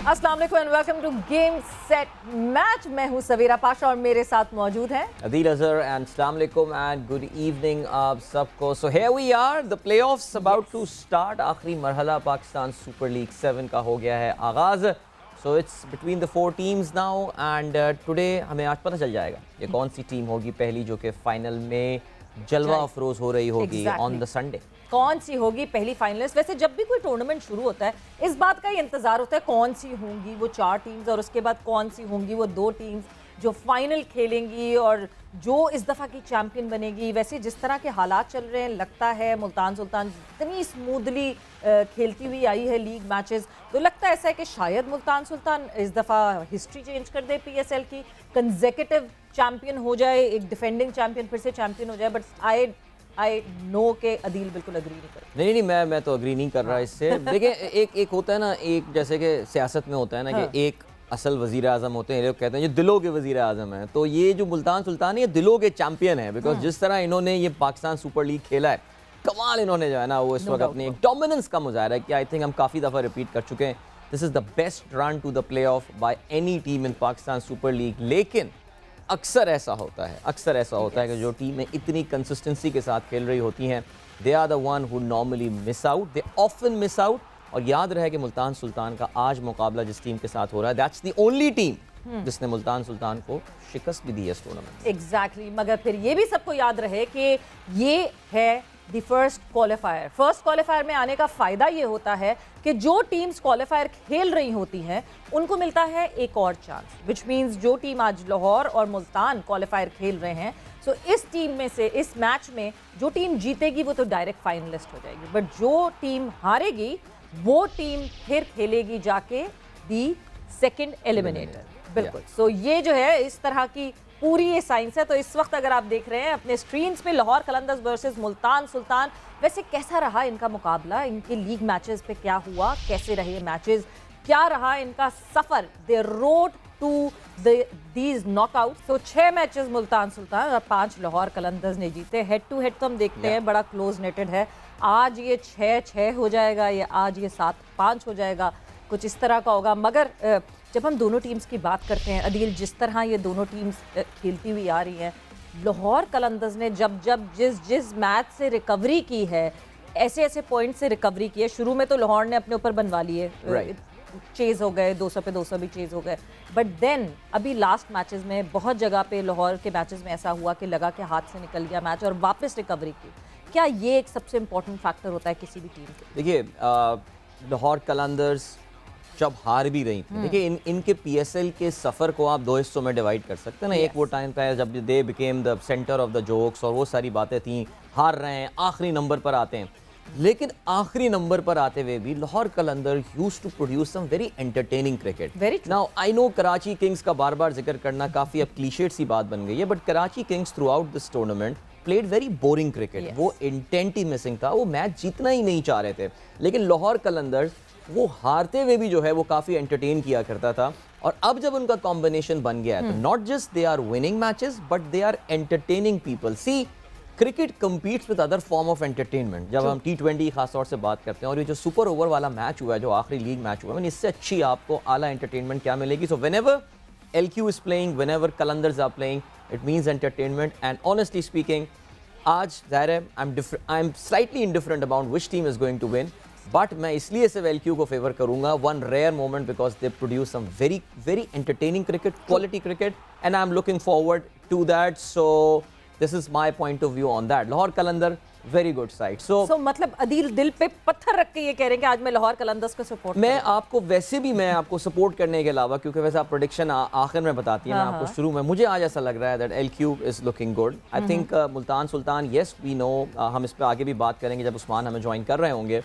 अस्सलाम वालेकुम and welcome to game set match. मैं हूं सवेरा पाशा और मेरे साथ मौजूद हैं अदील अजहर एंड अस्सलाम वालेकुम एंड गुड इवनिंग आप सबको। So here we are, the playoffs about to start. आखिरी मरहला पाकिस्तान सुपर लीग 7 का हो गया है आगाज़। So it's between the 4 teams now and today हमें आज पता चल जाएगा ये कौन सी टीम होगी पहली जो कि फाइनल में जलवा अफरोज हो रही होगी ऑन द संडे। कौन सी होगी पहली फाइनलिस्ट। वैसे जब भी कोई टूर्नामेंट शुरू होता है इस बात का ही इंतजार होता है कौन सी होंगी वो 4 टीम्स और उसके बाद कौन सी होंगी वो 2 टीम्स जो फाइनल खेलेंगी और जो इस दफ़ा की चैंपियन बनेगी। वैसे जिस तरह के हालात चल रहे हैं लगता है मुल्तान सुल्तान इतनी स्मूथली खेलती हुई आई है लीग मैचेस, तो लगता है ऐसा है कि शायद मुल्तान सुल्तान इस दफ़ा हिस्ट्री चेंज कर दे पीएसएल की, कंसेक्यूटिव चैंपियन हो जाए, एक डिफेंडिंग चैंपियन फिर से चैंपियन हो जाए। बट आई नो के अदील बिल्कुल अग्री नहीं कर। नहीं मैं तो अग्री नहीं कर रहा इससे। देखिए एक होता है ना, एक जैसे कि सियासत में होता है ना कि एक असल वज़ीर आज़म होते हैं, लोग कहते हैं ये दिलों के वज़ीर आज़म हैं। तो ये जो मुल्तान सुल्तान है ये दिलों के चैंपियन है, बिकॉज जिस तरह इन्होंने ये पाकिस्तान सुपर लीग खेला है, कमाल इन्होंने जो है ना वो इस वक्त अपनी एक डोमिनेंस का मुजाहरा है कि आई थिंक हम काफ़ी दफ़ा रिपीट कर चुके हैं this is the best run to the play off by any team in Pakistan super league. लेकिन अक्सर ऐसा होता है कि जो टीमें इतनी कंसिस्टेंसी के साथ खेल रही होती हैं they are the one who normally miss out, they often miss out. और याद रहे कि मुल्तान सुल्तान का आज मुकाबला जिस टीम के साथ हो रहा है दैट्स द ओनली टीम जिसने मुल्तान सुल्तान को शिकस्त भी दी है इस टूर्नामेंट। एग्जैक्टली मगर फिर ये भी सबको याद रहे कि ये है द फर्स्ट क्वालिफायर में आने का फ़ायदा ये होता है कि जो टीम्स क्वालिफायर खेल रही होती हैं उनको मिलता है एक और चांस, विच मीन्स जो टीम आज लाहौर और मुल्तान क्वालिफायर खेल रहे हैं, सो इस टीम में से इस मैच में जो टीम जीतेगी वो तो डायरेक्ट फाइनलिस्ट हो जाएगी, बट जो टीम हारेगी वो टीम फिर खेलेगी जाके दी सेकेंड एलिमिनेटर। बिल्कुल। सो ये जो है इस तरह की पूरी ये साइंस है। तो इस वक्त अगर आप देख रहे हैं अपने स्क्रीन्स पे लाहौर कलंदर्स वर्सेस मुल्तान सुल्तान, वैसे कैसा रहा इनका मुकाबला, इनके लीग मैचेस पे क्या हुआ, कैसे रहे मैचेस, क्या रहा इनका सफर, दे रोड टू दीज नॉकआउट। तो 6 मैचेस मुल्तान सुल्तान और 5 लाहौर कलंदर्स ने जीते। हेड टू हेड तो हम देखते हैं बड़ा क्लोज नेटेड है। आज ये 6-6 हो जाएगा या आज ये 7-5 हो जाएगा, कुछ इस तरह का होगा। मगर जब हम दोनों टीम्स की बात करते हैं अदील, जिस तरह ये दोनों टीम्स खेलती हुई आ रही हैं, लाहौर कलंदर्स ने जिस मैच से रिकवरी की है, ऐसे पॉइंट से रिकवरी की है। शुरू में तो लाहौर ने अपने ऊपर बनवा लिए, चेज़ हो गए, 200 पे 200 भी चेज़ हो गए, बट देन अभी लास्ट मैचेस में बहुत जगह पे लाहौर के मैचेस में ऐसा हुआ कि लगा कि हाथ से निकल गया मैच और वापस रिकवरी की। क्या ये एक सबसे इंपॉर्टेंट फैक्टर होता है किसी भी टीम के? देखिए लाहौर कलंदर्स जब हार भी रही थी, देखिए इनके पीएसएल के सफ़र को आप 2 हिस्सों में डिवाइड कर सकते हैं ना। एक वो टाइम था जब they became the centre of the jokes और वो सारी बातें थी, हार रहे हैं, आखिरी नंबर पर आते हैं, लेकिन आखिरी नंबर पर आते हुए भी Lahore Qalandar used to produce some very entertaining cricket. Now I know Karachi Kings का बार बार जिक्र करना काफ़ी अब क्लीशेड सी बात बन गई है, but Karachi Kings through out this tournament played very boring cricket. वो इंटेंट ही मिसिंग था, वो मैच जीतना ही नहीं चाह रहे थे। लेकिन लाहौर कलंदर्स वो हारते हुए भी जो है वो काफ़ी एंटरटेन किया करता था। और अब जब उनका कॉम्बिनेशन बन गया है तो not just they are winning matches but they are entertaining people. See cricket competes with other form of entertainment. जब हम T20 खासतौर से बात करते हैं और ये जो सुपर ओवर वाला मैच हुआ है, जो आखिरी लीग मैच हुआ है, इससे अच्छी आपको आला एंटरटेनमेंट क्या मिलेगी? So whenever LQ is playing, whenever Qalandars are playing, it means entertainment. And honestly speaking आज ज़ाहिर है I am slightly indifferent about which team is going to win, but मैं इसलिए सिर्फ LQ को फेवर करूंगा, one rare moment because they produce some very very entertaining cricket, quality cricket, and I am looking forward to that. So this is my point of view on that. Lahore Qalandar very good side. सो मतलब अदील दिल पे पत्थर रख के ये कह रहे हैं कि आज मैं लाहौर कलंदर्स को सपोर्ट मैं आपको वैसे भी मैं आपको सपोर्ट करने के अलावा, क्योंकि वैसे आप प्रेडिक्शन आखिर में बताती है, मैं आपको शुरू में, मुझे आज ऐसा लग रहा है that LQ is looking good. I think Multan Sultan, yes we know, हम इस पर आगे भी बात करेंगे जब उस्मान हमें ज्वाइन कर रहे होंगे,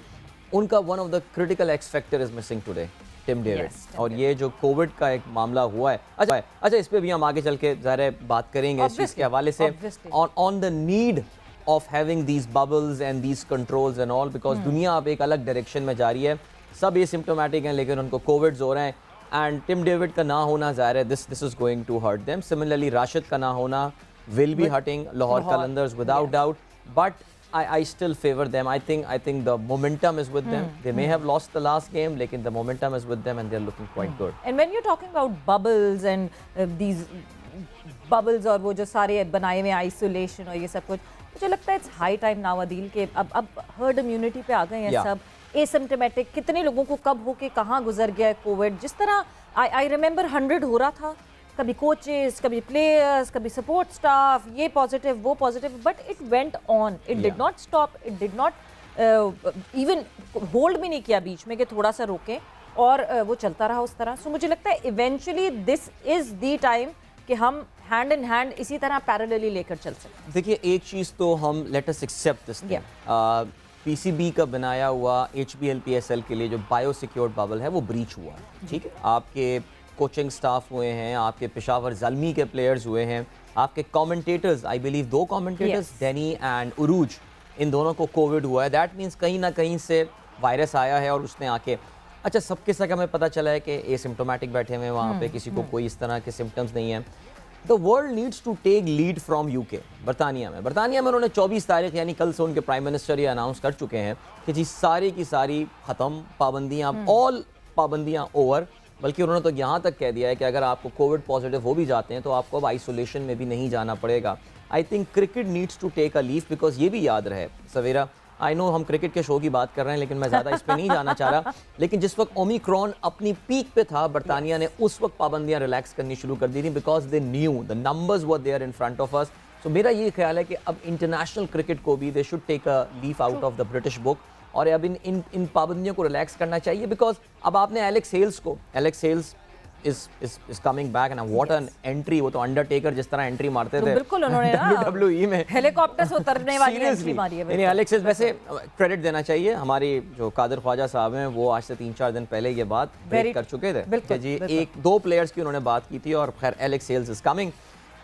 उनका one of the critical X factor is missing today, Tim David. और ये जो कोविड का एक मामला हुआ है, अच्छा इस पे भी हम आगे चल के ज़ाहिर बात करेंगे इस चीज़ के हवाले से, on the need of having these bubbles and these controls and all, because दुनिया अब एक अलग डायरेक्शन में जा रही है। सब एसिम्प्टोमेटिक हैं लेकिन उनको कोविड्स हो रहे हैं, एंड टिम डेविड का ना होना ज़ाहिर है this is going to hurt them. Similarly Rashid का ना होना will be hurting Lahore Qalandars without doubt, but I still favor them. I think the momentum is with them. They may have lost the last game, लेकिन the momentum is with them and they're looking quite good. And when you're talking about bubbles and these bubbles और वो जो सारे बनाए हुए isolation और ये सब कुछ, मुझे लगता है it's high time now Adeel के अब herd immunity पे आ गए हैं सब. Asymptomatic कितने लोगों को कब होके कहाँ गुजर गया है कोविड. जिस तरह I remember 100 हो रहा था, कभी कोचेस, कभी प्लेयर्स, कभी सपोर्ट स्टाफ, ये पॉजिटिव वो positive, but it went on. It did not stop, it did not even hold भी नहीं किया बीच में कि थोड़ा सा रोकें, और वो चलता रहा उस तरह. सो मुझे लगता है eventually this is the time कि हम हैंड इन हैंड इसी तरह पैरेलली लेकर चल सकते हैं. देखिए एक चीज़ तो हम let us accept this, PCB का बनाया हुआ HBL PSL के लिए जो बायो सिक्योर्ड बबल है वो ब्रीच हुआ है. ठीक है, आपके कोचिंग स्टाफ हुए हैं, आपके पेशावर ज़ल्मी के प्लेयर्स हुए हैं, आपके commentators, I believe 2 commentators, Danny and Urooj, इन दोनों को कोविड हुआ है. दैट मीन्स कहीं ना कहीं से वायरस आया है और उसने आके, अच्छा सबके साथ हमें पता चला है कि एसिम्प्टोमेटिक बैठे हुए हैं वहाँ पे, किसी को कोई इस तरह के सिम्टम्स नहीं है. The world needs to take lead from UK. बरतानिया में उन्होंने 24 तारीख यानी कल से उनके प्राइम मिनिस्टर ये अनाउंस कर चुके हैं कि जी सारी की सारी ख़त्म पाबंदियाँ, ऑल पाबंदियाँ ओवर. बल्कि उन्होंने तो यहाँ तक कह दिया है कि अगर आपको कोविड पॉजिटिव हो भी जाते हैं तो आपको अब आइसोलेशन में भी नहीं जाना पड़ेगा. I think cricket needs to take a leave, because ये भी याद रहे सवेरा, आई नो हम क्रिकेट के शो की बात कर रहे हैं लेकिन मैं ज़्यादा इस पर नहीं जाना चाह रहा, लेकिन जिस वक्त ओमिक्रॉन अपनी पीक पे था, बरतानिया ने उस वक्त पाबंदियाँ रिलैक्स करनी शुरू कर दी थी, because they knew the numbers were there in front of us. So मेरा ये ख्याल है कि अब इंटरनेशनल क्रिकेट को भी they should take a leaf out of the British book, और अब इन पाबंदियों को रिलैक्स करना चाहिए. बिकॉज अब आपने Alex Hales is coming back and what an entry. वो तो अंडरटेकर जिस तरह एंट्री मारते थे बिल्कुल उन्होंने WWE में हेलीकॉप्टर से उतरने वाली एंट्री मारी है. नहीं, एलेक्स हेल्स वैसे क्रेडिट देना चाहिए, हमारी जो कादर ख्वाजा साहब हैं वो आज से 3-4 दिन पहले ये बात ब्रेक कर चुके थे कि जी 1-2 प्लेयर्स की उन्होंने बात की थी, और खैर एलेक्स हेल्स इज कमिंग.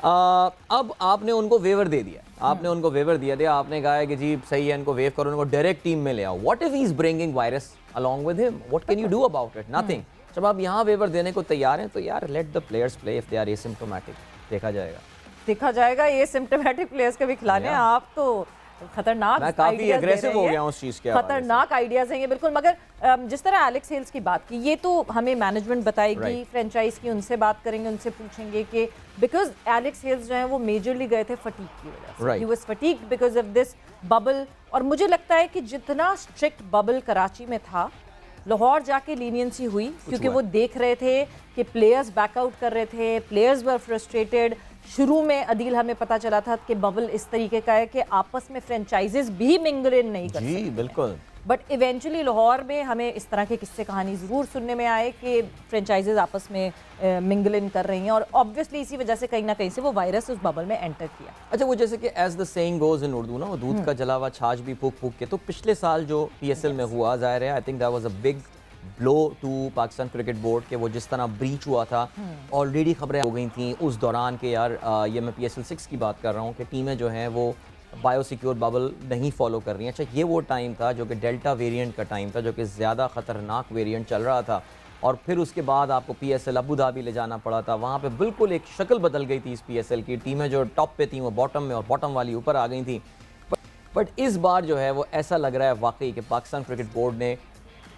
अब आपने उनको वेवर दे दिया, आपने कहा है कि जी सही है, इनको वेव करो, उनको डायरेक्ट टीम में ले आओ. What if he is bringing virus along with him? What can you do about it? Nothing. जब आप यहाँ वेवर देने को तैयार हैं तो यार let the players play if they are asymptomatic. देखा जाएगा ये सिम्प्टोमेटिक प्लेयर्स के भी खिलाने. आप तो खतरनाक, मैं काफी एग्रेसिव हो गया हूँ उस चीज के, खतरनाक आइडियाज हैं ये बिल्कुल. मगर जिस तरह एलेक्स हेल्स की बात की, ये तो हमें मैनेजमेंट बताएगी, फ्रेंचाइज की उनसे बात करेंगे, उनसे पूछेंगे कि बिकॉज एलेक्स हेल्स जो है वो मेजरली गए थे फटीग की वजह से. He was fatigued because of this bubble. और मुझे लगता है कि जितना स्ट्रिक्ट बबल कराची में था, लाहौर जाके लीनियंसी हुई, क्योंकि वो देख रहे थे कि प्लेयर्स बैकआउट कर रहे थे, प्लेयर्स वर फ्रस्ट्रेटेड. शुरू में अदील हमें पता चला था कि बबल इस तरीके का है कि आपस में फ्रेंचाइजेस भी मिंगल इन नहीं कर सकते. बिल्कुल. बट इवेंचुअली लाहौर में हमें इस तरह के किस्से कहानी ज़रूर सुनने में आए कि फ्रेंचाइजेस आपस में मिंगल इन कर रही हैं, और ऑब्वियसली इसी वजह से कहीं ना कहीं से वो वायरस उस बबल में एंटर किया. अच्छा, वो जैसे कि as the saying goes in Urdu ना, वो दूध का जला हुआ छाछ भी फूक फूक के, तो पिछले साल जो PSL में हुआ, जाहिर है I think that was a big blow to Pakistan cricket board के वो जिस तरह ब्रीच हुआ था, ऑलरेडी खबरें हो गई थी उस दौरान के यार ये मैं PSL 6 की बात कर रहा हूँ कि टीमें जो हैं वो बायो सिक्योर बबल नहीं फॉलो कर रही हैं. अच्छा, ये वो टाइम था जो कि डेल्टा वेरिएंट का टाइम था, जो कि ज़्यादा ख़तरनाक वेरिएंट चल रहा था, और फिर उसके बाद आपको PSL अबू धाबी ले जाना पड़ा था. वहाँ पे बिल्कुल एक शक्ल बदल गई थी इस PSL की. टीमें जो टॉप पे थी वो बॉटम में, और बॉटम वाली ऊपर आ गई थी. बट इस बार जो है वो ऐसा लग रहा है वाकई कि पाकिस्तान क्रिकेट बोर्ड ने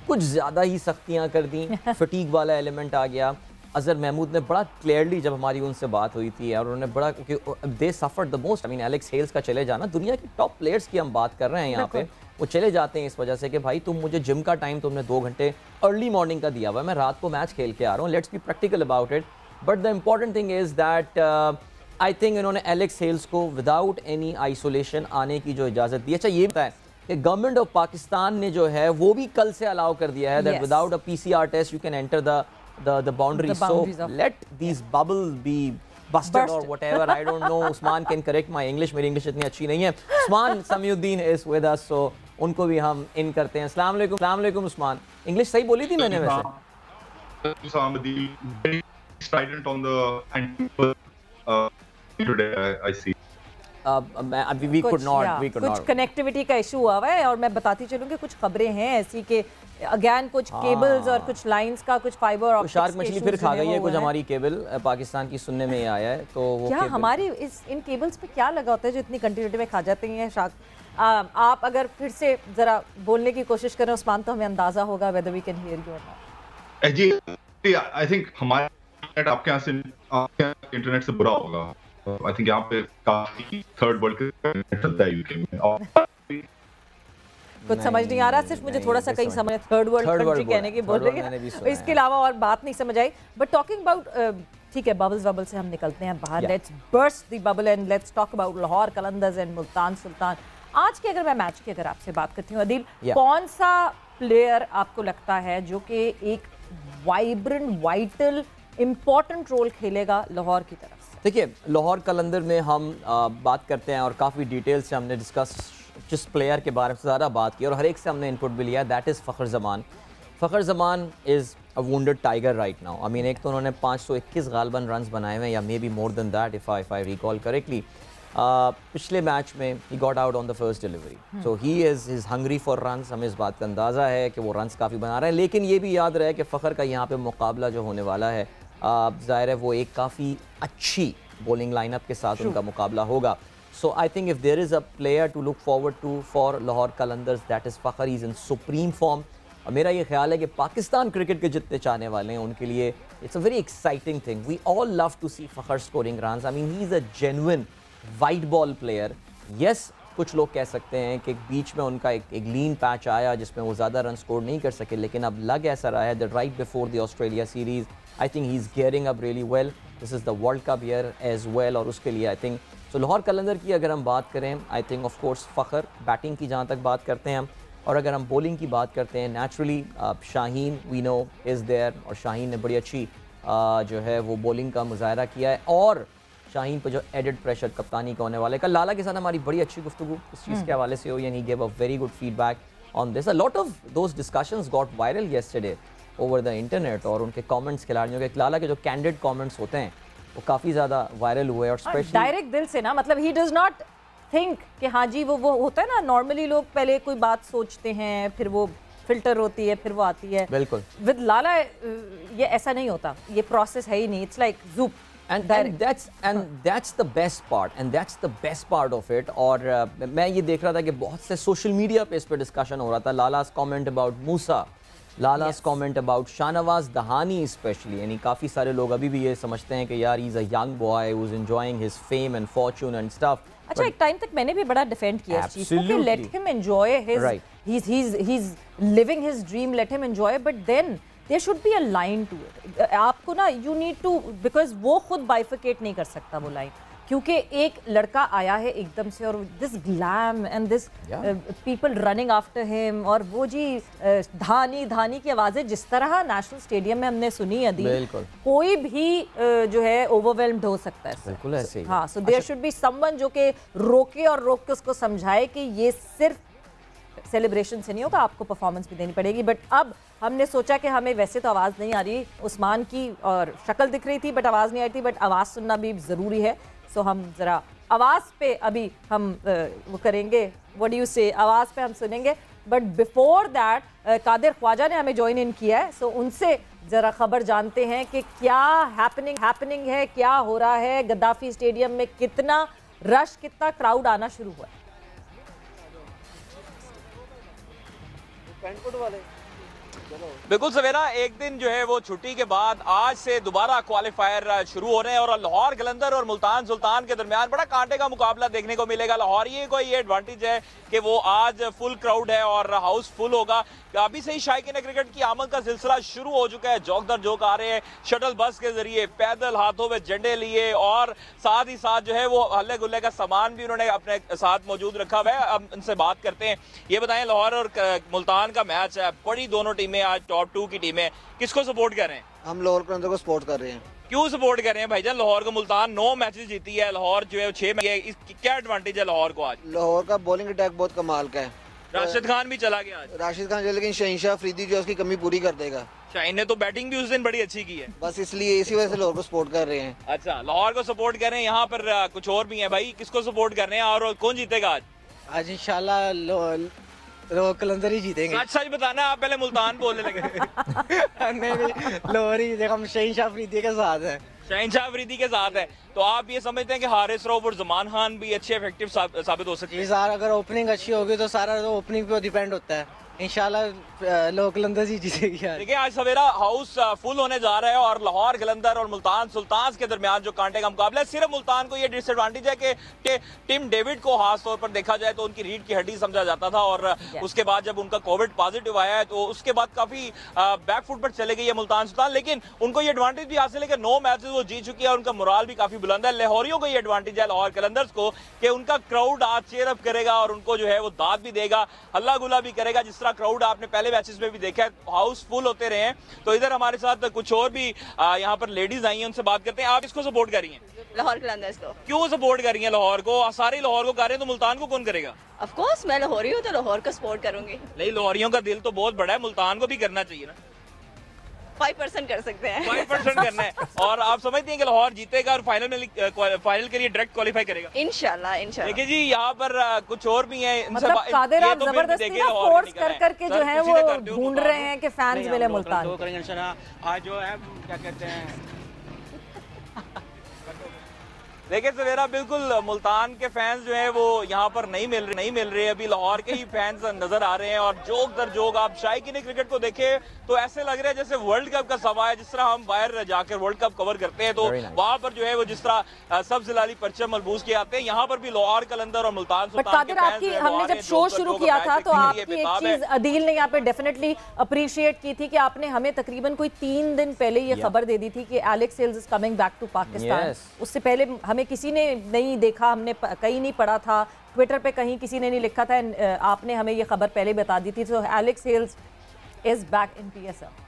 कुछ ज़्यादा ही सख्तियाँ कर दी. फटीग वाला एलिमेंट आ गया. अजहर महमूद ने बड़ा क्लियरली जब हमारी उनसे बात हुई थी, और उन्होंने बड़ा, क्योंकि they suffered the most. I mean Alex Hales का चले जाना, दुनिया के टॉप प्लेयर्स की हम बात कर रहे हैं यहाँ पे, वो चले जाते हैं इस वजह से कि भाई तुम मुझे जिम का टाइम तुमने 2 घंटे अर्ली मॉर्निंग का दिया हुआ है, मैं रात को मैच खेल के आ रहा हूँ. Let's be practical about it. But the important thing is that I think इन्होंने एलेक्स हेल्स को विदाउट एनी आइसोलेशन आने की जो इजाज़त दी. अच्छा, ये बताएं कि गवर्नमेंट ऑफ पाकिस्तान ने जो है वो भी कल से अलाउ कर दिया है that without a PCR test you can enter the boundaries. So let these bubbles be busted or whatever. I don't know. Usman can correct my English. मेरी English इतनी अच्छी नहीं है. Usman Samiuddin is with us, so उनको भी हम इन करते हैं. अस्सलाम वालेकुम उस्मान. English सही बोली थी मैंने वैसे. Strident on the today I see. We could not. कुछ कनेक्टिविटी का इशू हुआ है, और मैं बताती चलूँ कि कुछ खबरें हैं ऐसी कि अगेन कुछ केबल्स और कुछ लाइंस का, कुछ फाइबर ऑप्टिक्स शार्क मछली फिर खा गई है कुछ हमारी केबल. पाकिस्तान की सुनने में आया है, तो वो क्या हमारी इन केबल्स पे क्या लगा होता है जो इतनी कंटिन्यूटी में खा जाते हैं शार्क? आप अगर फिर से जरा बोलने की कोशिश करें उस्मान, तो हमें अंदाजा होगा whether we can hear you और नॉट। जी आई थिंक हमारे इंटरनेट आपके यहाँ इंटरनेट से बुरा होगा। आई थिंक यहाँ पे काफी थर्ड वर्ल्ड का चलता है यूके में और कुछ समझ नहीं आ रहा, सिर्फ मुझे थोड़ा सा कहीं समझ थर्ड वर्ल्ड कंट्री कहने की बोल रही है, इसके अलावा और बात नहीं समझ आई। बट टॉकिंग अबाउट, ठीक है, बबल्स बबल से हम निकलते हैं बाहर, let's burst the bubble and let's talk about Lahore Qalandars and Multan Sultan. आज की अगर मैं मैच की अगर आपसे बात करती हूँ अदील, कौन सा प्लेयर आपको लगता है जो कि एक वाइब्रेंट वाइटल इंपॉर्टेंट रोल खेलेगा लाहौर की तरफ से? देखिए, लाहौर कलंदर में हम बात करते हैं और काफ़ी डिटेल से हमने डिस्कस जिस प्लेयर के बारे में ज़्यादा बात की और हर एक से हमने इनपुट भी लिया, that is Fakhar Zaman. Fakhar Zaman is a wounded tiger right now. I mean, एक तो उन्होंने 521 गालबन रन्स बनाए हुए हैं, या may be more than that if I recall correctly. पिछले मैच में he got out on the first delivery, so he is hungry for runs. हमें इस बात का अंदाज़ा है कि वो रन्स काफ़ी बना रहे हैं, लेकिन ये भी याद रहे कि फ़खर का यहाँ पे मुकाबला जो होने वाला है, ज़ाहिर है वो एक काफ़ी अच्छी बॉलिंग लाइनअप के साथ उनका मुकाबला होगा। So I think if there is a player to look forward to for Lahore Qalandars, that is Fakhar. He's in supreme form. और मेरा ये ख्याल है कि पाकिस्तान क्रिकेट के जितने चाहने वाले हैं उनके लिए it's a very exciting thing. We all love to see Fakhar scoring runs. I mean, he's a genuine white ball player. Yes, कुछ लोग कह सकते हैं कि बीच में उनका एक लीन पैच आया जिसमें वो ज़्यादा रन स्कोर नहीं कर सके, लेकिन अब लग ऐसा रहा है that right before the Australia series, I think he's gearing up really well. This is the World Cup year as well, और उसके लिए I think तो लाहौर कलंदर की अगर हम बात करें, I think of course Fakhar. Batting की जहाँ तक बात करते हैं हम, और अगर हम बॉलिंग की बात करते हैं, naturally Shaheen we know is there, और शाहीन ने बड़ी अच्छी जो है वो बॉलिंग का मुजाहरा किया है, और शाहीन पर जो एडेड प्रेशर कप्तानी का होने वाला है। कल लाला के साथ हमारी बड़ी अच्छी गुफ्तगू इस चीज़ के हवाले से हुई, and he give a very good feedback on this. A lot of those discussions got viral yesterday over the internet, और उनके कमेंट्स खिलाड़ियों के, लाला के जो कैंडिड कमेंट्स होते हैं वो काफ़ी ज़्यादा वायरल हुए, और स्पेशली डायरेक्ट दिल से ना, मतलब ही डज नॉट थिंक कि हाँ जी वो होता है ना, नॉर्मली लोग पहले कोई बात सोचते हैं, फिर वो फिल्टर होती है, फिर वो आती है। बिल्कुल विद लाला ये ऐसा नहीं होता, ये प्रोसेस है ही नहीं, इट्स लाइक ज़ूप। and that's the best part, and that's the best part of it. और मैं ये देख रहा था कि बहुत से सोशल मीडिया पे इस पर डिस्कशन हो रहा था। लाला's comment about मूसा, लाला's comment about Shahnawaz Dahani specially, यानी काफ़ी सारे लोग अभी भी ये समझते हैं कि यार he's a young boy who's enjoying his fame and fortune and stuff. अच्छा, एक टाइम तक मैंने भी बड़ा डिफेंड किया इस चीज़ को कि let him enjoy his he's living his dream, let him enjoy, but then there should be a line to it. आपको ना you need to, because वो खुद bifurcate नहीं कर सकता वो लाइन, क्योंकि एक लड़का आया है एकदम से और this glam and this people running after him, और वो जी धानी धानी की आवाज़ें जिस तरह नेशनल स्टेडियम में हमने सुनी है, कोई भी जो है ओवरवेल्म्ड हो सकता है। बिल्कुल ऐसे ही। हाँ, so there should be someone जो कि रोके और रोक के उसको समझाए कि ये सिर्फ सेलिब्रेशन से नहीं होगा, आपको परफॉर्मेंस भी देनी पड़ेगी। बट अब हमने सोचा कि हमें वैसे तो आवाज़ नहीं आ रही उस्मान की, और शक्ल दिख रही थी बट आवाज़ नहीं आ रही थी, बट आवाज़ सुनना भी ज़रूरी है। सो हम ज़रा आवाज़ पे अभी हम वो करेंगे, व्हाट डू यू से, आवाज़ पे हम सुनेंगे। But before that Qadir Khawaja ने हमें ज्वाइन इन किया है, सो उनसे ज़रा खबर जानते हैं कि क्या हैपनिंग है, क्या हो रहा है गद्दाफी स्टेडियम में, कितना रश, कितना क्राउड आना शुरू हुआ है। बिल्कुल सवेरा, एक दिन जो है वो छुट्टी के बाद आज से दोबारा क्वालिफायर शुरू हो रहे हैं, और लाहौर कलंदर और मुल्तान सुल्तान के दरमियान बड़ा कांटे का मुकाबला देखने को मिलेगा। लाहौर को ये एडवांटेज है कि वो आज फुल क्राउड है और हाउस फुल होगा। अभी से ही शायकीन क्रिकेट की आमद का सिलसिला शुरू हो चुका है। जोक दर जोक आ रहे हैं शटल बस के जरिए, पैदल हाथों में झंडे लिए, और साथ ही साथ जो है वो हल्ले गुल्ले का सामान भी उन्होंने अपने साथ मौजूद रखा हुआ है। अब उनसे बात करते हैं। ये बताएं, लाहौर और मुल्तान का मैच है, बड़ी दोनों टीमें आज टॉप 2 की टीमें, किसको सपोर्ट कर रहे हैं? हम लाहौर कलंदर को सपोर्ट कर रहे हैं। क्यों सपोर्ट कर रहे हैं भाईजान? लाहौर को मुल्तान 9 मैचेस जीती है, लाहौर जो है 6 में, क्या एडवांटेज है लाहौर को आज? लाहौर का बॉलिंग अटैक बहुत कमाल का है। राशिद खान भी चला गया आज। राशिद खान चला, लेकिन शहनशाह अफरीदी जो उसकी कमी पूरी कर देगा। शाहीन ने तो बैटिंग भी उस दिन बड़ी अच्छी की है। बस इसलिए इसी वजह से लाहौर को सपोर्ट कर रहे हैं। अच्छा, लाहौर को सपोर्ट कर रहे हैं। यहाँ पर कुछ और भी है भाई, किसको सपोर्ट कर रहे हैं और कौन जीतेगा आज? आज इंशाल्लाह लोग कलंदर ही जीतेंगे। सच सच बताना, आप पहले मुल्तान बोलने लगे। नहीं लाहौर ही जीतेगा, हम शहीनशाह अफरीदी के साथ हैं। शहनशाह अफरीदी के साथ है, तो आप ये समझते हैं कि हारिस रऊफ और जमान खान भी अच्छे इफेक्टिव साबित हो सकते हैं? जी सर, अगर ओपनिंग अच्छी होगी तो सारा तो ओपनिंग पे डिपेंड होता है। इंशाल्लाह लोग कलंदर ही जीतेगी आज। देखिए आज सवेरा हाउस फुल होने जा रहा है और लाहौर कलंदर और मुल्तान सुल्तान के दरमियान जो कांटे का मुकाबला है, सिर्फ मुल्तान को ये डिसएडवांटेज है कि टिम डेविड को खास तौर पर देखा जाए तो उनकी रीढ़ की हड्डी समझा जाता था और उसके बाद जब उनका कोविड पॉजिटिव आया है तो उसके बाद काफी बैकफुट पर चले गई है मुल्तान सुल्तान, लेकिन उनको ये एडवांटेज भी हासिल है कि 9 मैचेस वो जीत चुकी है और उनका मोराल भी काफी बुलंद है। लाहौरियों को ये एडवांटेज है लाहौर कलंदर्स को कि उनका क्राउड आज चेयर अप करेगा और उनको जो है वो दाद भी देगा, हल्ला गुला भी करेगा। जिस तरह क्राउड आपने पहले मैचेस में भी देखा है, हाउस फुल होते रहे हैं। तो इधर हमारे साथ कुछ और भी यहाँ पर लेडीज आई हैं, उनसे बात करते हैं। आप इसको सपोर्ट कर रही हैं? लाहौर कलंदर्स को। क्यों सपोर्ट कर रही हैं लाहौर को? सारे लाहौर को कर रहे हैं, तो मुल्तान को कौन करेगा? ऑफ कोर्स मैं लाहौरी हूँ तो लाहौर को सपोर्ट करूंगी। नहीं, लाहौरियों का दिल तो बहुत बड़ा है, मुल्तान को भी करना चाहिए ना। 5% कर सकते हैं। 5% करना है। और आप समझती हैं कि लाहौर जीतेगा और फाइनल के लिए डायरेक्ट क्वालिफाई करेगा? इंशाल्लाह इंशाल्लाह। देखिए जी, यहाँ पर कुछ और भी हैं। मतलब कादिर आप जबरदस्ती ना फोर्स कर करके जो है वो ढूंढ रहे हैं कि फैंस मिले मुल्तान। आज जो है क्या कहते हैं, देखिए सवेरा, बिल्कुल मुल्तान के फैंस जो हैं वो यहाँ पर नहीं मिल रहे। अभी लाहौर के ही फैंस नजर आ रहे हैं और जोक दर जोक आप शायकीन क्रिकेट को देखें तो ऐसे लग रहा है जैसे वर्ल्ड कप का समा है। जिस तरह हम बाहर जाकर वर्ल्ड कप कवर करते हैं तो वहाँ पर जो है वो जिस तरह सब जिलाली परचम मलबूस किए आते हैं, यहाँ पर भी लाहौर कलंदर और मुल्तान सुल्तान के फैंस जो है हमने जब शो शुरू किया था तो आपकी एक चीज अदील ने यहाँ पे डेफिनेटली अप्रिशिएट की थी कि आपने हमें तकरीबन कोई 3 दिन पहले ये खबर दे दी थी कि Alex Hales is coming back to Pakistan. उससे पहले हमें किसी ने नहीं देखा, हमने कहीं नहीं पढ़ा था, ट्विटर पे कहीं किसी ने नहीं लिखा था, आपने हमें ये खबर पहले बता दी थी। तो Alex Hales is back in PSL.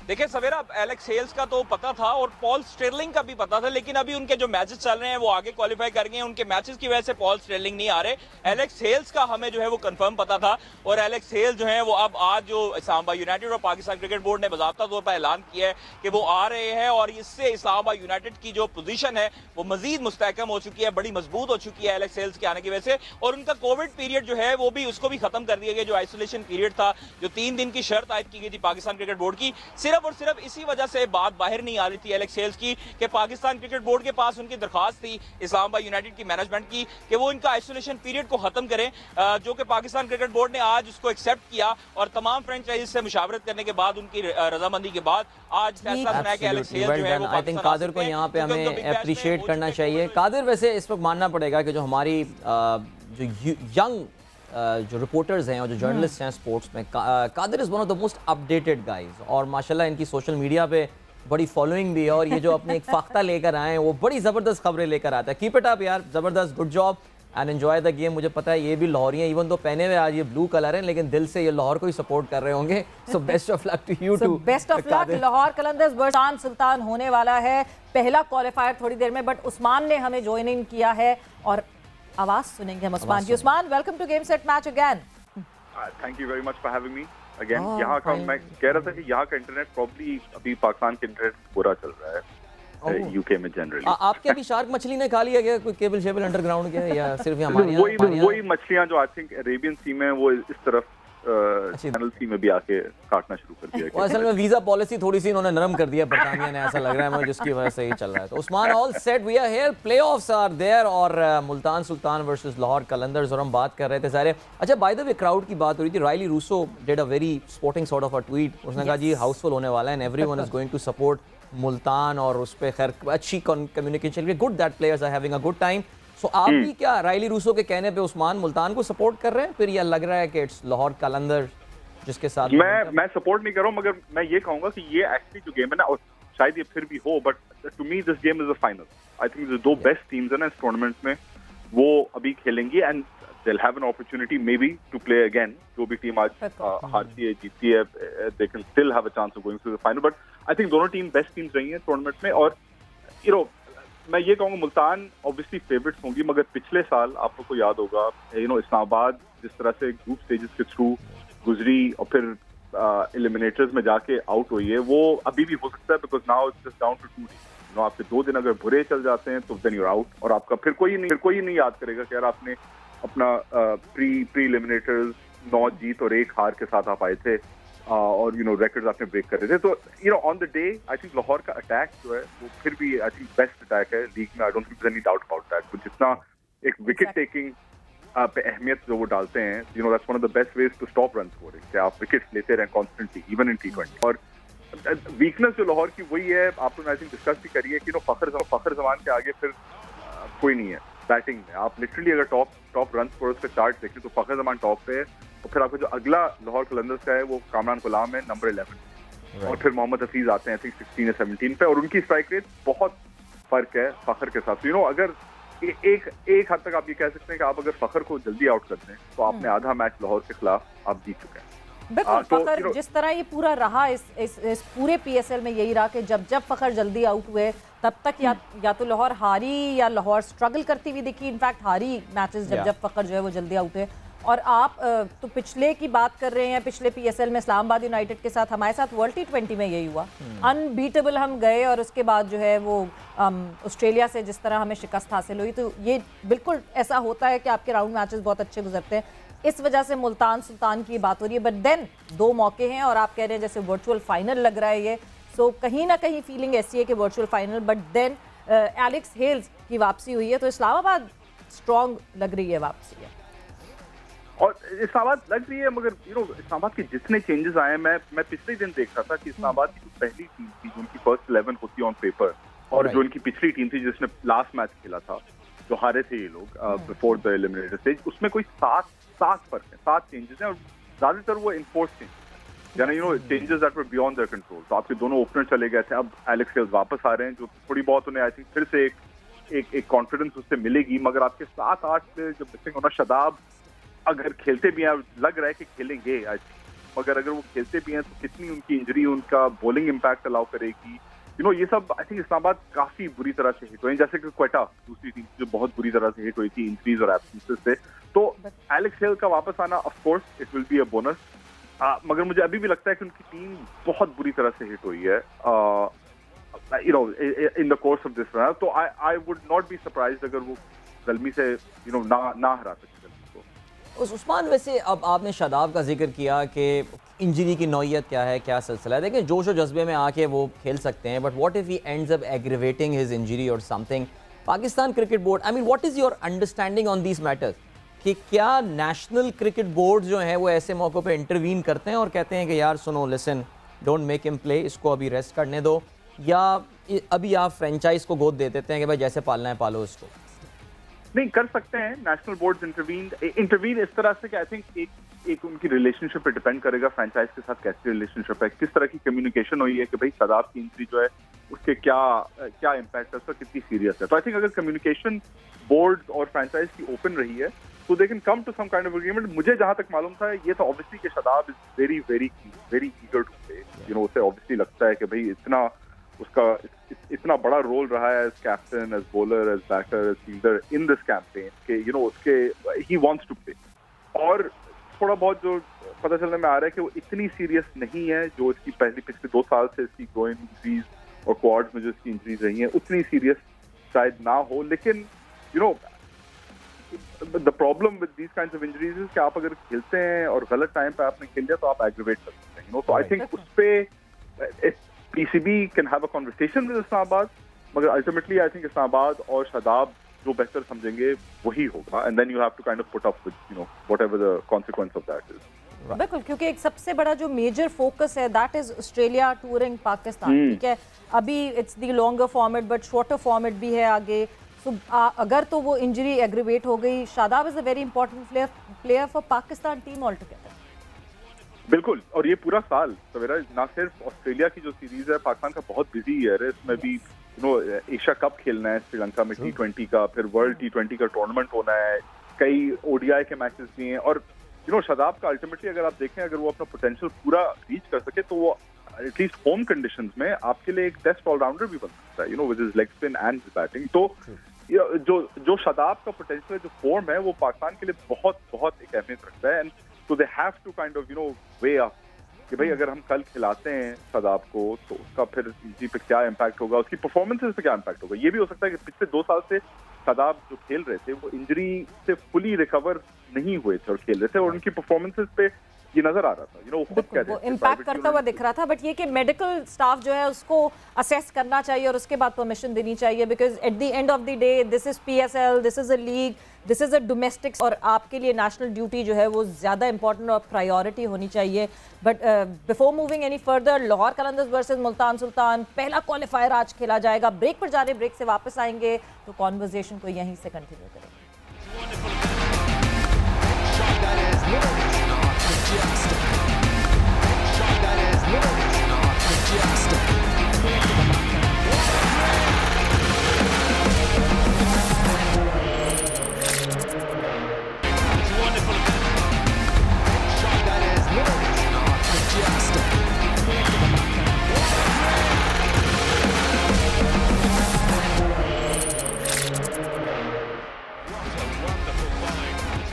देखिए सवेरा, एलेक्स हेल्स का तो पता था और पॉल स्टेरलिंग का भी पता था, लेकिन अभी उनके जो मैचेस चल रहे हैं वो आगे क्वालिफाई कर गए हैं। उनके मैचेस की वजह से पॉल स्टेरलिंग नहीं आ रहे। एलेक्स हेल्स का हमें जो है वो कंफर्म पता था और एलेक्स हेल्स जो है वो अब आज जो इस्लामाबाद यूनाइटेड और पाकिस्तान क्रिकेट बोर्ड ने बाकायदा तौर पर ऐलान किया है कि वो आ रहे हैं और इससे इस्लामाबाद यूनाइटेड की जो पोजीशन है वो मजीद मुस्तहकम हो चुकी है, बड़ी मजबूत हो चुकी है एलेक्स हेल्स के आने की वजह से। और उनका कोविड पीरियड जो है वो भी उसको भी खत्म कर दिया गया, जो आइसोलेशन पीरियड था, जो 3 दिन की शर्त आयद की गई थी पाकिस्तान क्रिकेट बोर्ड की, सिर्फ और सिर्फ इसी वजह से बात बाहर नहीं आ रही थी एलेक्स हेल्स की कि पाकिस्तान क्रिकेट बोर्ड के पास उनकी दरखास्त थी इस्लामाबाद यूनाइटेड की मैनेजमेंट की कि वो इनका आइसोलेशन पीरियड को खत्म करें, जो कि पाकिस्तान क्रिकेट बोर्ड ने आज उसको एक्सेप्ट किया और तमाम फ्रेंचाइज से मुशावरत करने के बाद, उनकी रजामंदी के बाद आज फैसला सुना है कि एलेक्स हेल्स जो है वो आई थिंक कादिर को यहाँ पे हमें अप्रिशिएट करना चाहिए। कादिर, वैसे इस वक्त मानना पड़ेगा कि जो हमारी जो यंग जो रिपोर्टर्स हैं और जो जर्नलिस्ट हैं स्पोर्ट्स में, Qadir is one of the most updated guys और माशाल्लाह इनकी सोशल मीडिया पे बड़ी फॉलोइंग भी है और ये जो अपने एक फाख्ता लेकर आए हैं वो बड़ी ज़बरदस्त खबरें लेकर आता है। कीप इट अप यार, ज़बरदस्त, good job and enjoy the game. मुझे पता है ये भी लाहौरी हैं, इवन तो पहने हुए आज ये ब्लू कलर है लेकिन दिल से ये लाहौर को ही सपोर्ट कर रहे होंगे। So best of luck to you too. Best of luck. Lahore Qalandars versus Sultan होने वाला है पहला क्वालिफायर थोड़ी देर में, बट उस्मान ने हमें ज्वाइन इन किया है और आवाज सुनेंगे हम उस्मान की। Usman, welcome to game set match again. Thank you very much for having me again. यहाँ का मैं कह रहा था कि यहाँ का इंटरनेट प्रॉब्ली अभी पाकिस्तान के इंटरनेट बुरा चल रहा है यूके में जनरली। आपके अभी शार्क मछली ने खा लिया क्या कोई केबल शेबल अंडरग्राउंड के, या सिर्फ हमारे वही मछलियाँ जो आई थिंक अरेबियन सी में वो इस तरफ चैनल सी में भी आके काटना शुरू कर दिया। असल में वीजा पॉलिसी थोड़ी सी इन्होंने नरम कर दिया बरतानिया ने, ऐसा लग रहा है मुझे, जिसकी वजह से ही चल रहा है। तो Usman, all set, we are here, playoffs are there और मुल्तान सुल्तान वर्सेस लाहौर कलंदर्स और हम बात कर रहे थे सारे। अच्छा, बाय द वे क्राउड की बात हो रही थी, Rilee Rossouw did a very sporting sort of a tweet. उसने कहा जी हाउसफुल होने वाला है and everyone is going to support Multan और उस पर खैर अच्छी communication, good that players are having a good time. So आप भी क्या रायली रूसो के कहने पे उस्मान मुल्तान को सपोर्ट कर रहे हैं, फिर यह लग रहा है कि इट्स लाहौर कलंदर जिसके साथ? मैं सपोर्ट नहीं कर रहा हूँ, मगर मैं ये कहूंगा कि ये एक्चुअली जो गेम है ना, और शायद ये फिर भी हो, but to me this game is a final. I think जो 2 बेस्ट टीम्स है ना इस टूर्नामेंट में वो अभी खेलेंगी and they will have an opportunity maybe to play again. जो भी टीम आज हारती है जीतती है, they can still have a chance of going to the final. But I think दोनों टीम बेस्ट टीम्स रही हैं टूर्नामेंट में और यू नो मैं ये कहूँगा मुल्तान ऑब्वियसली फेवरेट्स होंगी, मगर पिछले साल आप लोग को याद होगा यू नो इस्लामाबाद जिस तरह से ग्रुप स्टेजेस के थ्रू गुजरी और फिर एलिमिनेटर्स में जाके आउट हुई है, वो अभी भी हो सकता है because now it's just down to 2 teams. आपके 2 दिन अगर बुरे चल जाते हैं तो देन यूर आउट, और आपका फिर कोई नहीं याद करेगा कि यार आपने अपना प्री एलिमिनेटर्स 9 जीत और 1 हार के साथ आप आए थे, और रिकॉर्ड्स आपने ब्रेक कर रहे थे। तो on the day I think Lahore का अटैक जो है वो फिर भी आई थिंक बेस्ट अटैक है लीग में। I don't think any doubt about that. तो जितना एक विकेट टेकिंग पे अहमियत जो वो डालते हैं, that's one of the best ways to stop run scoring, कि आप विकेट्स लेते रहें कॉन्स्टेंटली इवन इन T20। और वीकनेस जो लाहौर की वही है, आप लोग आई थिंक डिस्कस भी करिए कि फखर जमान के आगे फिर कोई नहीं है बैटिंग में। आप लिटरली अगर टॉप रन स्कोरर्स का चार्ट देखें तो फखर जमान टॉप पे है, और फिर आपका जो अगला लाहौर कलंदर्स का है वो कामरान गुलाम है नंबर 11, और फिर मोहम्मद हफीज आते हैं आई थिंक 16 या 17 पे, और उनकी स्ट्राइक रेट बहुत फर्क है फखर के साथ। अगर एक हद तक आप ये कह सकते हैं कि आप अगर फखर को जल्दी आउट करते हैं तो आपने आधा मैच लाहौर के खिलाफ आप जीत चुके हैं। बिल्कुल, फखर जिस तरह ये पूरा रहा इस पूरे PSL में यही रहा कि जब फखर जल्दी आउट हुए तब तक या तो लाहौर हारी या लाहौर स्ट्रगल करती हुई दिखी। इनफैक्ट हारी मैचेस जब फखर जो है वो जल्दी आउट है। और आप तो पिछले की बात कर रहे हैं, पिछले PSL में इस्लामाबाद यूनाइटेड के साथ हमारे साथ वर्ल्ड T20 में यही हुआ, अनबीटेबल हम गए और उसके बाद जो है वो ऑस्ट्रेलिया से जिस तरह हमें शिकस्त हासिल हुई। तो ये बिल्कुल ऐसा होता है कि आपके राउंड मैचेस बहुत अच्छे गुजरते हैं, इस वजह से मुल्तान सुल्तान की बात हो रही है। बट देन 2 मौके हैं और आप कह रहे हैं जैसे वर्चुअल फाइनल लग रहा है ये, सो कहीं ना कहीं फीलिंग ऐसी है कि virtual final. But then Alex Hales की वापसी हुई है, तो इस्लामाबाद स्ट्रॉन्ग लग रही है वापसी है। और इस्लामाबाद लग रही है, मगर इस्लामाबाद के जितने चेंजेस आए हैं, मैं पिछले दिन देख रहा था कि इस्लामाबाद की जो पहली टीम थी, जो उनकी फर्स्ट 11 होती ऑन पेपर, और जो उनकी पिछली टीम थी जिसने लास्ट मैच खेला था, जो हारे थे ये लोग बिफोर द एलिमिनेटर स्टेज, उसमें कोई 7 फर्क है, 7 चेंजेस हैं, और ज्यादातर वो इन्फोर्स चेंजेस, यानी changes that were beyond their control. तो आपके दोनों ओपनर चले गए थे, अब एलेक्स हेल्स वापस आ रहे हैं, जो थोड़ी बहुत उन्हें आई थिंक फिर से एक कॉन्फिडेंस उससे मिलेगी। मगर आपके 7-8 से जब मिसिंग होना, शादाब अगर खेलते भी हैं, लग रहा है कि खेलेंगे आज, मगर अगर वो खेलते भी हैं तो कितनी उनकी इंजरी उनका बॉलिंग इम्पैक्ट अलाउ करेगी, ये सब आई थिंक इस्लामाबाद काफी बुरी तरह से हिट हुए। जैसे कि क्वेटा दूसरी टीम जो बहुत बुरी तरह से हिट हुई थी इंजरीज और एब्सेंसेस से। तो एलेक्स हेल का वापस आना of course it will be a bonus, मगर मुझे अभी भी लगता है कि उनकी टीम बहुत बुरी तरह से हिट हुई है in the course of this run. तो I would not be surprised अगर वो जल्दी से ना हरा सके। उस्मान, वैसे अब आपने शादाब का जिक्र किया कि इंजरी की नौयत क्या है, क्या सिलसिला है। देखिए जोश और जज्बे में आके वो खेल सकते हैं, but what if he ends up aggravating his injury और something. Pakistan cricket board, I mean what is your understanding on these matters, कि क्या नेशनल क्रिकेट बोर्ड जो हैं वो ऐसे मौक़ों पे इंटरवीन करते हैं और कहते हैं कि यार सुनो, listen, don't make him play, इसको अभी रेस्ट करने दो, या अभी आप फ्रेंचाइज को गोद दे देते हैं कि भाई जैसे पालना है पालो इसको? नहीं, कर सकते हैं नेशनल बोर्ड्स इंटरवीन इस तरह से कि आई थिंक एक उनकी रिलेशनशिप पे डिपेंड करेगा, फ्रेंचाइज के साथ कैसी रिलेशनशिप है, किस तरह की कम्युनिकेशन हुई है कि भाई शादाब की इंजरी जो है उसके क्या इम्पैक्ट है, उसका कितनी सीरियस है। तो आई थिंक अगर कम्युनिकेशन बोर्ड और फ्रेंचाइज की ओपन रही है तो they can come to some kind of agreement. मुझे जहां तक मालूम था ये तो ऑब्वियसली कि Shadab is very very very eager to play, उसे ऑब्वियसली लगता है कि भाई उसका इतना बड़ा रोल रहा है as captain, as bowler, as batter, as fielder in this campaign कि उसके ही वांट्स टू प्ले। और थोड़ा बहुत जो पता चलने में आ रहा है कि वो इतनी सीरियस नहीं है जो इसकी पिछले 2 साल से इसकी ग्रोइंग इंजरीज और क्वाड्स में जो इसकी इंजरीज रही हैं उतनी सीरियस शायद ना हो। लेकिन the problem with these kinds of injuries is कि आप अगर खेलते हैं और गलत टाइम पे आपने खेल लिया तो आप एग्रीवेट कर सकते हैं। तो आई थिंक उस पे PCB can have a conversation with Islamabad, मगर ultimately I think Islamabad और शादाब जो बेहतर समझेंगे वही होगा, and then you have to kind of put up with whatever the consequence of that is. बिल्कुल, क्योंकि एक सबसे बड़ा जो मेजर फोकस है that is Australia touring Pakistan, ठीक है। अभी it's the longer format but shorter format भी है आगे। सो अगर तो वो इंजरी एग्रीवेट हो गई, Shadab is a very important player for Pakistan team all together. बिल्कुल, और ये पूरा साल सवेरा ना सिर्फ ऑस्ट्रेलिया की जो सीरीज है, पाकिस्तान का बहुत बिजी ईयर है, इसमें भी एशिया कप खेलना है श्रीलंका में T20 का, फिर वर्ल्ड T20 का टूर्नामेंट होना है, कई ODI के मैचेस भी हैं। और शादाब का अल्टीमेटली अगर आप देखें, अगर वो अपना पोटेंशियल पूरा रीच कर सके तो वो एटलीस्ट होम कंडीशंस में आपके लिए एक टेस्ट ऑलराउंडर भी बन सकता है, with his leg spin and batting. तो जो शादाब का पोटेंशियल, जो फॉर्म है, वो पाकिस्तान के लिए बहुत बहुत एक अहमियत रखता है। And so they have to kind of weigh up कि भाई अगर हम कल खिलाते हैं शादाब को तो उसका फिर इंजरी पे क्या इम्पैक्ट होगा, उसकी परफॉर्मेंसेस पे क्या इम्पैक्ट होगा। ये भी हो सकता है कि पिछले 2 साल से शादाब जो खेल रहे थे वो इंजरी से फुली रिकवर नहीं हुए थे और खेल रहे थे, और उनकी परफॉर्मेंसेस पे ये नजर आ रहा था, वो खुद कहते वो इम्पैक्ट करता हुआ दिख रहा था। बट ये कि मेडिकल स्टाफ जो है उसको असेस करना चाहिए और उसके बाद परमिशन देनी चाहिए, because at the end of the day this is PSL, this is a league, this is a domestics, और आपके लिए नेशनल ड्यूटी जो है वो ज़्यादा इंपॉर्टेंट और प्रायोरिटी होनी चाहिए। But before moving any further, Lahore Qalandars versus Multan Sultan, पहला क्वालिफायर आज खेला जाएगा। ब्रेक पर जा रहे, ब्रेक से वापस आएंगे तो कॉन्वर्जेशन को यहीं से कंटिन्यू करेंगे।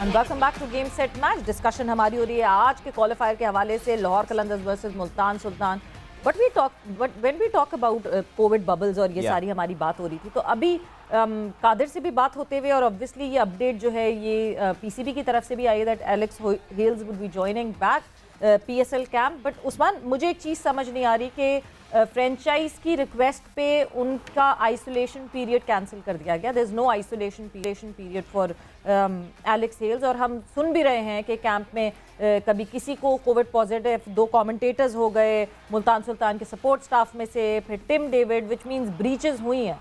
Welcome back to game set match. Discussion हमारी हो रही है आज के क्वालिफायर के हवाले से, Lahore Qalandars versus Multan Sultan. But when we talk about COVID bubbles और ये सारी हमारी बात हो रही थी, तो अभी कादिर से भी बात होते हुए, और ऑब्वियसली ये अपडेट जो है ये PCB की तरफ से भी आई है that Alex Hales would be joining back PSL camp. But Usman, मुझे एक चीज़ समझ नहीं आ रही कि फ्रेंचाइज की रिक्वेस्ट पे उनका आइसोलेशन पीरियड कैंसिल कर दिया गया। There is no isolation period for Alex Hales, और हम सुन भी रहे हैं कि कैंप में कभी किसी को कोविड पॉजिटिव, 2 कमेंटेटर्स हो गए मुल्तान सुल्तान के सपोर्ट स्टाफ में से, फिर Tim David, which means breaches हुई हैं।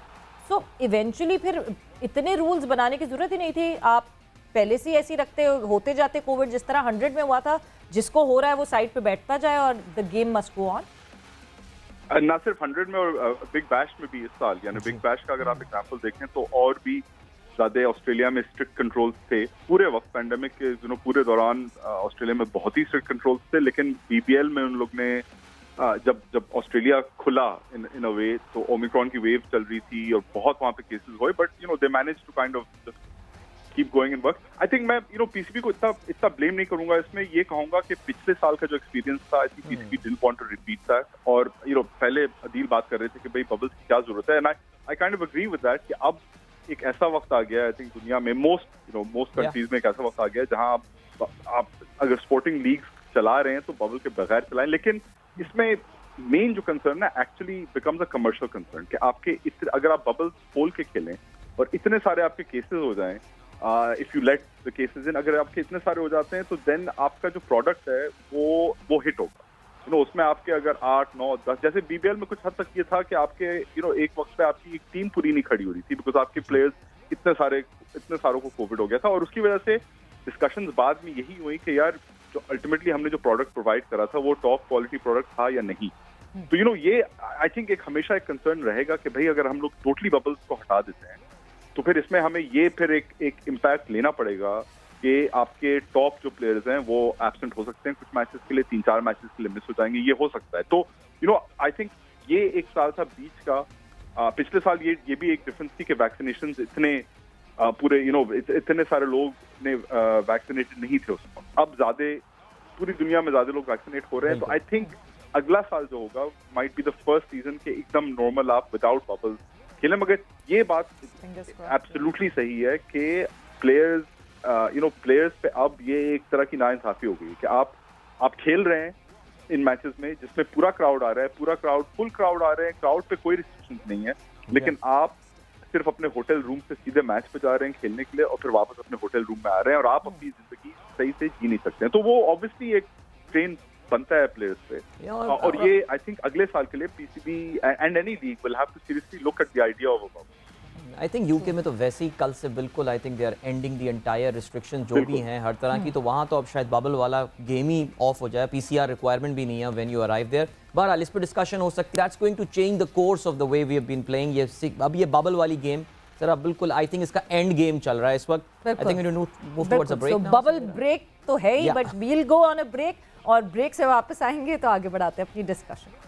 सो इवेंचुअली फिर इतने रूल्स बनाने की जरूरत ही नहीं थी, आप पहले से ही ऐसी रखते होते जाते कोविड, जिस तरह 100 में हुआ था, जिसको हो रहा है वो साइड पे बैठता जाए और the game must go on. ना सिर्फ 100 में और बिग बैश में भी इस साल, यानी बिग बैश का अगर आप एग्जांपल देखें तो और भी ज़्यादा ऑस्ट्रेलिया में स्ट्रिक्ट कंट्रोल्स थे पूरे वक्त पैंडेमिक के पूरे दौरान। ऑस्ट्रेलिया में बहुत ही स्ट्रिक्ट कंट्रोल्स थे, लेकिन BBL में उन लोग ने जब ऑस्ट्रेलिया खुला इन अ वे तो ओमिक्रॉन की वेव चल रही थी और बहुत वहाँ पे केसेस हुए, but they manage to kind of keep going in work. I think मैं PCB को इतना ब्लेम नहीं करूंगा इसमें, ये कहूंगा कि पिछले साल का जो एक्सपीरियंस था, I think PCB didn't want to repeat that. और पहले अदील बात कर रहे थे कि भाई बबल्स की क्या जरूरत है, and I kind of agree with that कि अब एक ऐसा वक्त आ गया है, आई थिंक दुनिया में मोस्ट कंट्रीज में एक ऐसा वक्त आ गया है जहां आप अगर स्पोर्टिंग लीग चला रहे हैं तो बबल के बगैर चलाएं। लेकिन इसमें मेन जो कंसर्न है actually becomes a commercial concern कि आपके अगर आप बबल खोल के खेलें और इतने सारे आपके केसेस हो जाएं, if you let the cases in, अगर आपके इतने सारे हो जाते हैं तो देन आपका जो प्रोडक्ट है वो हिट होगा। उसमें आपके अगर 8, 9, 10, जैसे BBL में कुछ हद तक ये था कि आपके एक वक्त पे आपकी एक टीम पूरी नहीं खड़ी हो रही थी बिकॉज आपके प्लेयर्स इतने सारों को कोविड हो गया था, और उसकी वजह से डिस्कशंस बाद में यही हुई कि यार जो अल्टीमेटली हमने जो प्रोडक्ट प्रोवाइड करा था वो टॉप क्वालिटी प्रोडक्ट था या नहीं। तो ये आई थिंक हमेशा एक कंसर्न रहेगा कि भाई अगर हम लोग टोटली बबल्स को हटा देते हैं तो फिर इसमें हमें ये फिर एक इम्पैक्ट लेना पड़ेगा कि आपके टॉप जो प्लेयर्स हैं वो एब्सेंट हो सकते हैं कुछ मैचेस के लिए, 3-4 मैचेस के लिए मिस हो जाएंगे, ये हो सकता है। तो आई थिंक ये एक साल था बीच का। पिछले साल ये भी एक डिफरेंस थी कि वैक्सीनेशन इतने पूरे इतने सारे लोग ने वैक्सीनेटेड नहीं थे उसमें, अब ज्यादा पूरी दुनिया में ज्यादा लोग वैक्सीनेट हो रहे हैं। तो आई थिंक अगला साल जो होगा might be the first season के एकदम नॉर्मल आप विदाउट बबल्स खेलें। मगर ये बात एब्सोल्युटली सही है कि प्लेयर्स पे अब ये एक तरह की नाइंसाफी हो गई कि आप खेल रहे हैं इन मैचेस में जिसमें पूरा क्राउड आ रहा है, फुल क्राउड आ रहे हैं, क्राउड पे कोई रिस्ट्रिक्शन नहीं है, लेकिन आप सिर्फ अपने होटल रूम से सीधे मैच पे जा रहे हैं खेलने के लिए और फिर वापस अपने होटल रूम में आ रहे हैं और आप अपनी जिंदगी सही से जी नहीं सकते हैं। तो वो ऑब्वियसली एक ट्रेन बनता है प्लेयर्स पे, और ये आई थिंक अगले साल के लिए PCB and any league will have to seriously look at the idea of. I think UK में तो वैसे ही कल से बिल्कुल I think they are ending the entire restriction जो भी हैं हर तरह की, तो वहाँ तो अब शायद बबल वाला गेम ही ऑफ हो जाए, PCR रिक्वायरमेंट भी नहीं है व्हेन यू अराइव देयर। बहरहाल इस पर डिस्कशन हो सकती है, that's going to change the course of the way we have been playing. अब ये बबल वाली गेम सर अब बिल्कुल आई थिंक इसका एंड गेम चल रहा है इस वक्त। I think we move towards a break. Bubble break तो है ही, but we will go on a break, और ब्रेक से वापस आएंगे तो आगे बढ़ाते हैं अपनी discussion.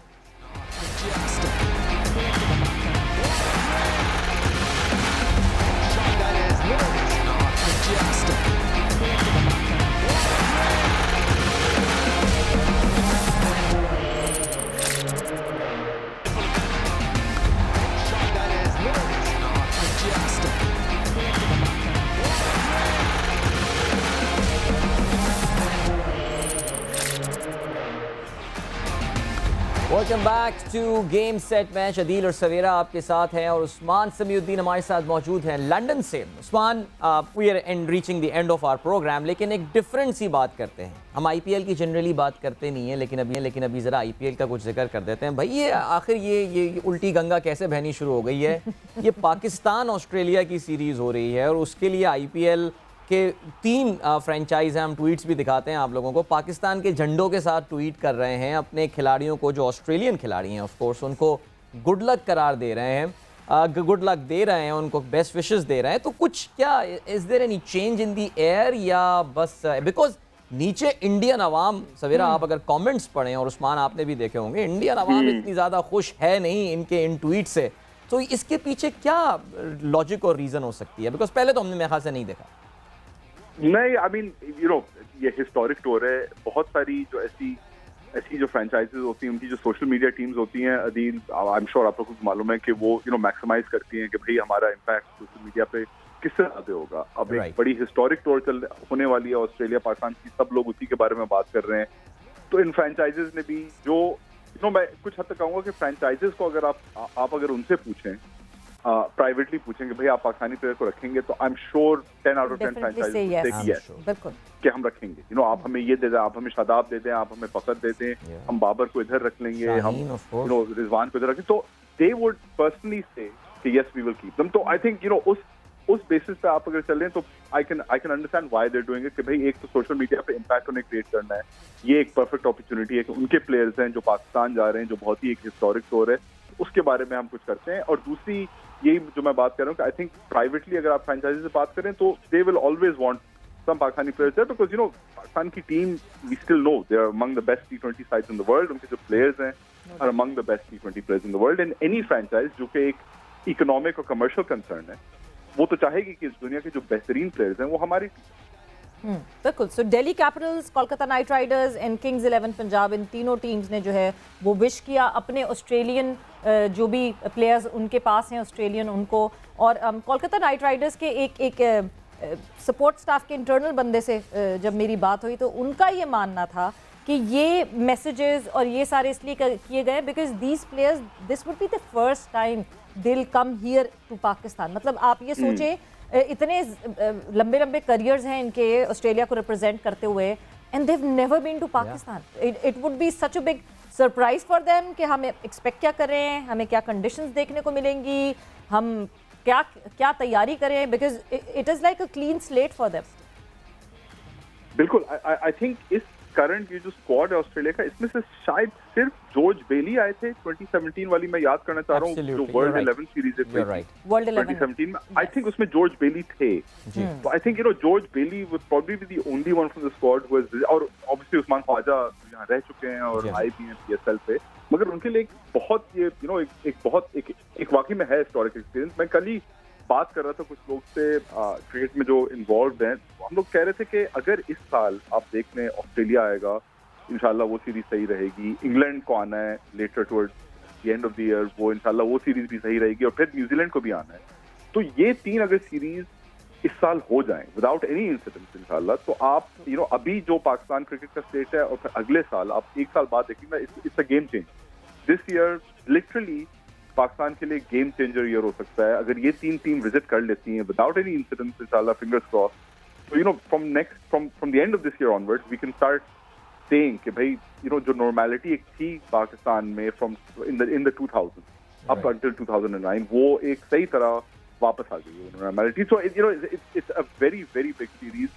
Welcome back to game set match. Adeel और सवेरा आपके साथ हैं और उस्मान समीउद्दीन हमारे साथ मौजूद हैं लंदन से। Usman, we are reaching the end of our program, लेकिन एक डिफरेंट सी बात करते हैं। हम आईपीएल की जनरली बात करते नहीं है, लेकिन अभी ज़रा आईपीएल का कुछ जिक्र कर देते हैं। भाई ये आखिर ये उल्टी गंगा कैसे बहनी शुरू हो गई है? ये पाकिस्तान ऑस्ट्रेलिया की सीरीज़ हो रही है और उसके लिए आईपीएल के 3 फ्रेंचाइज हैं। हम ट्वीट्स भी दिखाते हैं आप लोगों को। पाकिस्तान के झंडों के साथ ट्वीट कर रहे हैं अपने खिलाड़ियों को, जो ऑस्ट्रेलियन खिलाड़ी हैं ऑफ कोर्स, उनको गुड लक करार दे रहे हैं, गुड लक दे रहे हैं, उनको बेस्ट विशेस दे रहे हैं। तो कुछ क्या is there any change in the air, या बस बिकॉज नीचे इंडियन अवाम, सवेरा आप अगर कमेंट्स पढ़ें और उस्मान आपने भी देखे होंगे, इंडियन अवाम इतनी ज़्यादा खुश है नहीं इनके इन ट्वीट से। तो इसके पीछे क्या लॉजिक और रीज़न हो सकती है? बिकॉज पहले तो हमने मेरे ख्याल से नहीं देखा। नहीं, आई मीन यू नो ये हिस्टोरिक टूर है। बहुत सारी जो ऐसी जो फ्रेंचाइजेज होती हैं, उनकी जो सोशल मीडिया टीम्स होती हैं, अदील आई एम श्योर आप लोगों को मालूम है कि वो मैक्सिमाइज करती हैं कि भाई हमारा इम्पैक्ट सोशल मीडिया पे किससे ज़्यादा होगा। अब एक बड़ी हिस्टोरिक टूर होने वाली है ऑस्ट्रेलिया पाकिस्तान की, सब लोग उसी के बारे में बात कर रहे हैं। तो इन फ्रेंचाइजेज ने भी जो मैं कुछ हद तक कहूँगा कि फ्रेंचाइजेज को अगर आप अगर उनसे पूछें, प्राइवेटली पूछेंगे भाई आप पाकिस्तानी प्लेयर को रखेंगे, तो I am sure 10 out of 10 franchise बिल्कुल कि हम रखेंगे। आप हमें ये दे दें, आप हमें शादाब दे दें, आप हमें फखर दे दें, हम बाबर को इधर रख लेंगे, हम रिजवान को इधर रखें, तो दे वुड पर्सनली से कि yes we will keep them. तो आई थिंक उस बेसिस पे आप अगर चलें तो I can understand why they are doing it, कि भाई एक तो सोशल मीडिया पे इम्पैक्ट उन्हें क्रिएट करना है। ये एक परफेक्ट अपॉर्चुनिटी है कि उनके प्लेयर्स हैं जो पाकिस्तान जा रहे हैं, जो बहुत ही एक हिस्टोरिक टूर है, उसके बारे में हम कुछ करते हैं। और दूसरी यही जो मैं बात कर रहा हूँ कि आई थिंक प्राइवेटली अगर आप फ्रेंचाइजी से बात करें तो they will always want some Pakistani players there, because Pakistan की team we still know they are among the best T20 sides in the world. उनके जो प्लेयर्स हैं are among the best T20 players in the world. And any franchise जो कि एक economic और commercial concern है, वो तो चाहेगी कि इस दुनिया के जो बेहतरीन प्लेयर्स हैं वो हमारी बिल्कुल। So Delhi Capitals, Kolkata Knight Riders and Kings 11 Punjab, इन तीनों टीम्स ने जो है वो विश किया अपने ऑस्ट्रेलियन जो भी प्लेयर्स उनके पास हैं ऑस्ट्रेलियन उनको। और कोलकाता नाइट राइडर्स के एक सपोर्ट स्टाफ के इंटरनल बंदे से जब मेरी बात हुई तो उनका ये मानना था कि ये मैसेजेस और ये सारे इसलिए किए गए because these players, this would be the first time they will come here to Pakistan. मतलब आप ये सोचें इतने लंबे लंबे करियर्स हैं इनके ऑस्ट्रेलिया को रिप्रेजेंट करते हुए, and they have never been to Pakistan. It would be such a big surprise for them कि हम एक्सपेक्ट क्या करें, हमें क्या कंडीशंस देखने को मिलेंगी, हम क्या तैयारी करें, because it is like a clean slate for them. बिल्कुल। आई थिंक इस करंट ये जो स्क्वाड है ऑस्ट्रेलिया का, इसमें से शायद सिर्फ जॉर्ज बेली आए थे 2017 वाली, मैं याद करना चाह रहा हूँ, जो वर्ल्ड 11 सीरीज वर्ल्ड 2017 में, आई थिंक उसमें जॉर्ज बेली थे। तो I think George Bailey was probably the only one from the squad who has, और ऑब्वियसली उस्मान ख्वाजा यहाँ रह चुके हैं और आए भी हैं PSL पे, मगर उनके लिए एक बहुत ये एक वाकई में है हिस्टोरिक एक्सपीरियंस। मैं कल ही बात कर रहा था कुछ लोग से क्रिकेट में जो इन्वॉल्व हैं, हम लोग कह रहे थे कि अगर इस साल आप देख लें ऑस्ट्रेलिया आएगा, इंशाल्लाह वो सीरीज सही रहेगी, इंग्लैंड को आना है later towards the end of the year, वो इंशाल्लाह वो सीरीज भी सही रहेगी, और फिर न्यूजीलैंड को भी आना है। तो ये 3 अगर सीरीज इस साल हो जाएं विदाउट एनी इंसिडेंट इंशाल्लाह, तो आप अभी जो पाकिस्तान क्रिकेट का स्टेट है और फिर अगले साल आप 1 साल बाद देखेंगे, it's a game change. This year literally Pakistan के लिए गेम चेंजर ईयर हो सकता है अगर ये 3 टीम विजिट कर लेती हैं विदाउट एनी इंसिडेंट्स इंशाल्लाह, फिंगर्स क्रॉस। तो from the end of this year onwards we can start saying कि भाई जो नॉर्मैलिटी एक थी पाकिस्तान में from in the 2000 up until 2009, वो एक सही तरह वापस आ गई है normality. So it's a very very big series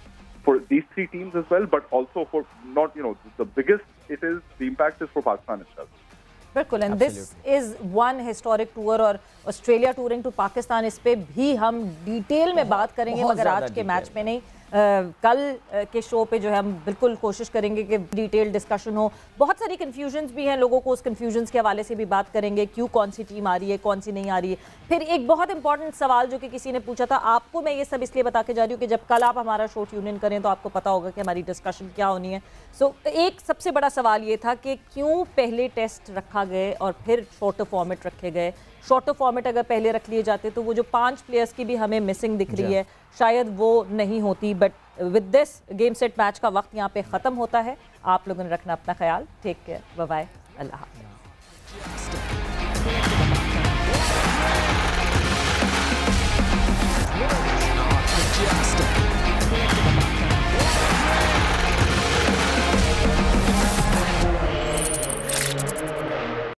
for these 3 teams as well, but also for not the biggest it is the impact is for Pakistan itself. बिल्कुल। And this is one historic tour, और Australia touring to Pakistan, इस पे भी हम detail में बात करेंगे, मगर आज के मैच में नहीं। कल के शो पे जो है हम बिल्कुल कोशिश करेंगे कि डिटेल डिस्कशन हो। बहुत सारी कन्फ्यूजन्स भी हैं लोगों को, उस कन्फ्यूजन्स के हवाले से भी बात करेंगे, क्यों कौन सी टीम आ रही है, कौन सी नहीं आ रही है। फिर एक बहुत इंपॉर्टेंट सवाल जो कि किसी ने पूछा था, आपको मैं ये सब इसलिए बता के जा रही हूँ कि जब कल आप हमारा शो ट्यून इन करें तो आपको पता होगा कि हमारी डिस्कशन क्या होनी है। सो एक सबसे बड़ा सवाल ये था कि क्यों पहले टेस्ट रखा गए और फिर शॉर्टर फॉर्मेट रखे गए। शॉर्टर फॉर्मेट अगर पहले रख लिए जाते तो वो जो 5 प्लेयर्स की भी हमें मिसिंग दिख रही है शायद वो नहीं होती। But with this game set match का वक्त यहाँ पे ख़त्म होता है। आप लोगों ने रखना अपना ख्याल। टेक केयर, बाय बाय, अल्लाह हाफ़िज़। Just